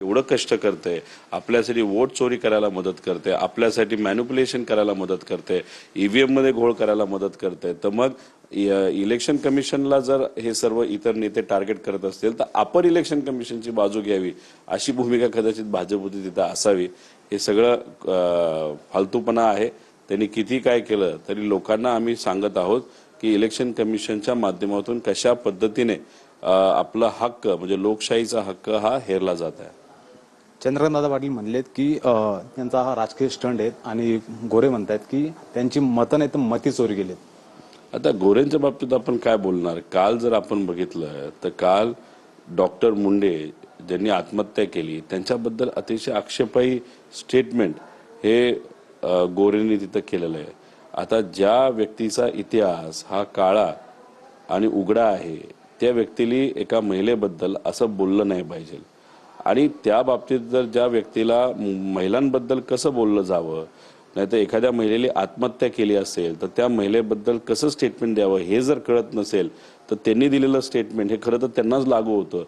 एवढं कष्ट करते, आपल्यासाठी वोट चोरी करायला मदत करते, आपल्यासाठी मॅनिप्युलेशन करायला मदत करते, ईव्हीएम मध्ये घोळ करायला मदत करते, तर मग इलेक्शन कमिशनला जर हे सर्व इतर नेते टार्गेट करत असतील तर अपर इलेक्शन कमिशनची बाजू घ्यावी अशी भूमिका कदाचित भाजपची तिथं असावी। हे सगळं फालतूपणा आहे। त्यांनी किती काय केलं तरी लोकांना आम्ही सांगत आहोत की इलेक्शन कमिशनच्या माध्यमातून कशा पद्धतीने आपला हक्क म्हणजे लोकशाहीचा हक्क हा हेरला जात आहे। चंद्रकांतदादा पाटील म्हणलेत की त्यांचा हा राजकीय स्टंट आहे आणि गोरे म्हणतात की त्यांची मतं नाही तर मती चोरी गेलेत। आता गोरेंच्या बाबतीत आपण काय बोलणार? काल जर आपण बघितलं तर काल डॉक्टर मुंडे ज्यांनी आत्महत्या केली त्यांच्याबद्दल अतिशय आक्षेपार्ह स्टेटमेंट हे गोरेंनी तिथं केलेलं आहे। आता ज्या व्यक्तीचा इतिहास हा काळा आणि उघडा आहे त्या व्यक्तीला एका महिलेबद्दल असं बोललं नाही पाहिजे आणि त्या बाबतीत जर ज्या व्यक्तीला महिलांबद्दल कसं बोललं जावं नाहीतर एखाद्या महिलेने आत्महत्या केली असेल तर त्या महिलेबद्दल कसं स्टेटमेंट द्यावं हे जर कळत नसेल तर त्यांनी दिलेलं स्टेटमेंट हे खरं तर त्यांनाच लागू होतं।